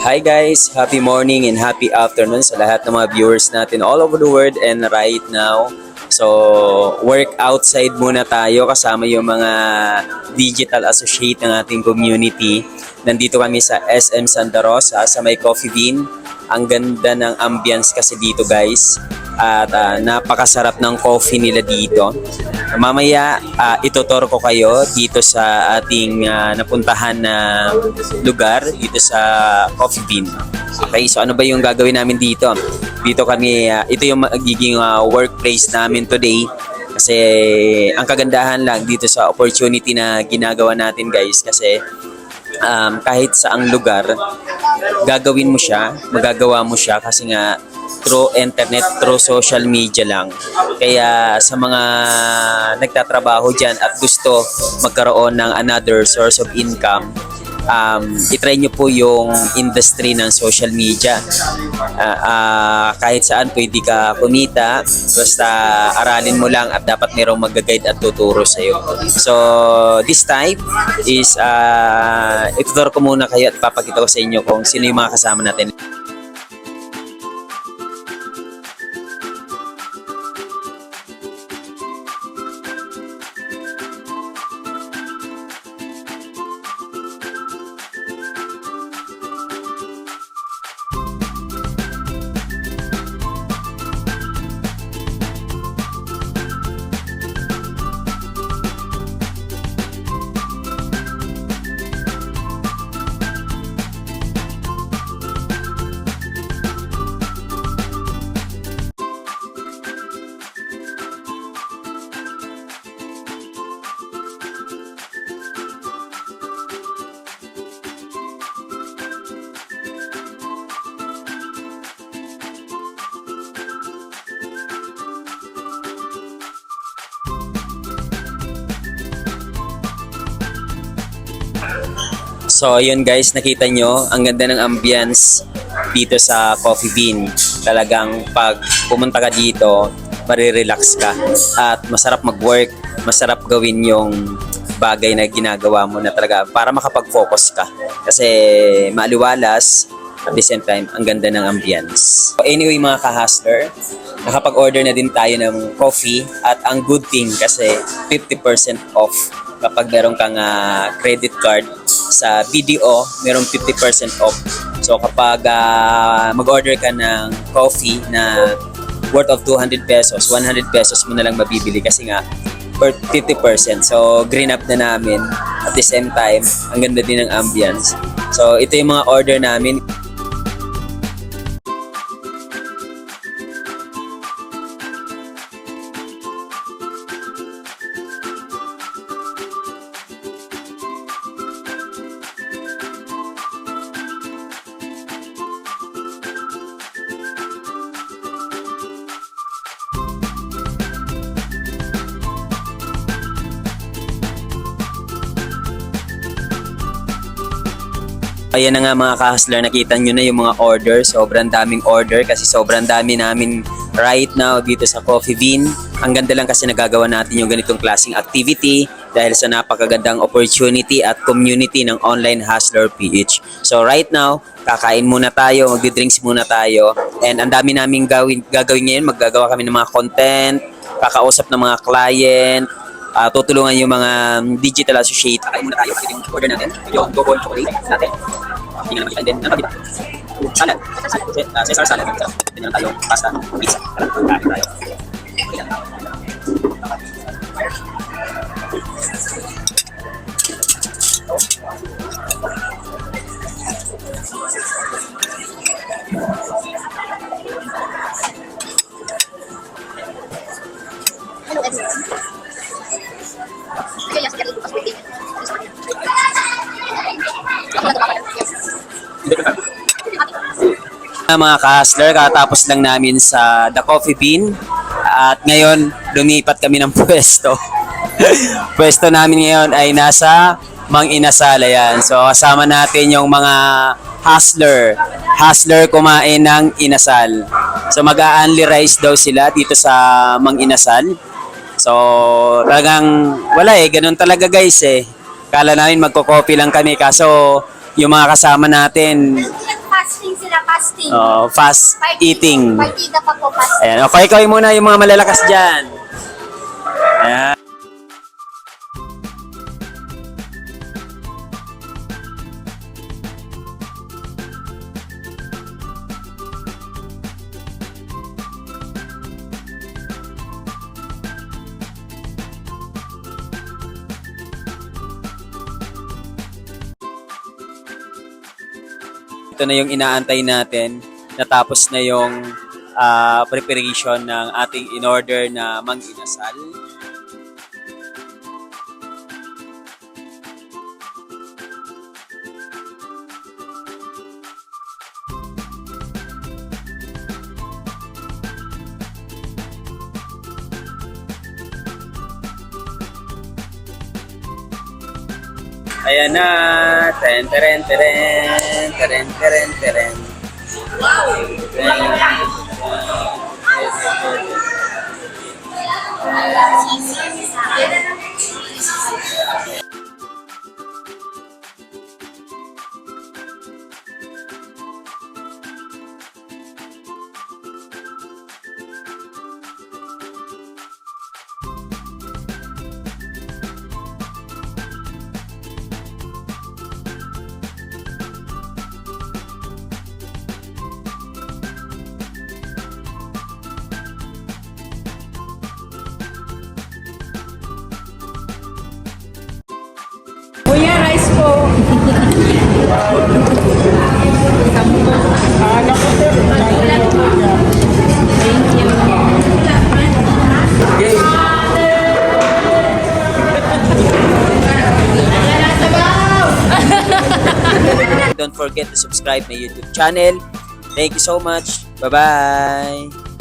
Hi guys, happy morning and happy afternoon sa lahat ng mga viewers natin all over the world and right now. So, work outside muna tayo kasama yung mga digital associate ng ating community. Nandito kami sa SM Santa Rosa sa may Coffee Bean. Ang ganda ng ambience kasi dito guys. At napakasarap ng coffee nila dito. Mamaya ituturo ko kayo dito sa ating napuntahan na lugar dito sa Coffee Bean. Okay, so ano ba yung gagawin namin dito? Dito kami, ito yung magiging workplace namin today. Kasi ang kagandahan lang dito sa opportunity na ginagawa natin guys kasi kahit saang lugar, gagawin mo siya, magagawa mo siya kasi nga through internet, through social media lang. Kaya sa mga nagtatrabaho dyan at gusto magkaroon ng another source of income, itry nyo po yung industry ng social media. Kahit saan pwede ka kumita, basta aralin mo lang at dapat merong mag-guide at tuturo sa'yo. So, this time is ituturo ko muna kayo at papakita ko sa inyo kung sino yung mga kasama natin. So yun guys, nakita nyo, ang ganda ng ambience dito sa Coffee Bean. Talagang pag pumunta ka dito, marirelax ka at masarap mag-work, masarap gawin yung bagay na ginagawa mo na talaga para makapag-focus ka. Kasi maaliwalas, at the same time, ang ganda ng ambience. Anyway mga ka-hustler, nakapag-order na din tayo ng coffee at ang good thing kasi 50% off kapag meron kang credit card sa BDO, merong 50% off. So kapag mag-order ka ng coffee na worth of 200 pesos, 100 pesos mo na lang mabibili kasi nga worth 50%. So green up na namin. At the same time, ang ganda din ng ambience. So ito yung mga order namin. Ayan na nga mga ka-hustler, nakita nyo na yung mga order. Sobrang daming order kasi sobrang dami namin right now dito sa Coffee Bean. Ang ganda lang kasi nagagawa natin yung ganitong klaseng activity dahil sa napakagandang opportunity at community ng Online Hustler PH. So right now, kakain muna tayo, magdi-drinks muna tayo. And ang dami namin gagawin ngayon, maggagawa kami ng mga content, kakausap ng mga client, tutulungan yung mga digital associate. Kakain muna tayo kasi yung order natin, yung Gogon chocolate natin. Hindi na makita. And then, ano ba? Salad. Caesar salad. Ganyan tayo. Pasta. Pizza. Kain tayo. Mga ka-hustler, katapos lang namin sa The Coffee Bean at ngayon lumipat kami ng pwesto. Pwesto namin ngayon ay nasa Mang Inasal. Yan. So kasama natin yung mga hustler kumain ng inasal. So mag-a-only rice daw sila dito sa Mang Inasal. So talagang wala ganun talaga guys Kala namin magko-coffee lang kami kaso yung mga kasama natin fasting. Fast eating. Partida pa po fasting. Ayan, okay muna yung mga malalakas dyan. Ayan. Ito na yung inaantay natin. Natapos na yung preparation ng ating in-order na mang-inasal. Ayan na. Teren, teren, teren. Teren, teren, teren. Kuya, rice po. Don't forget to subscribe my YouTube channel. Thank you so much. Bye-bye.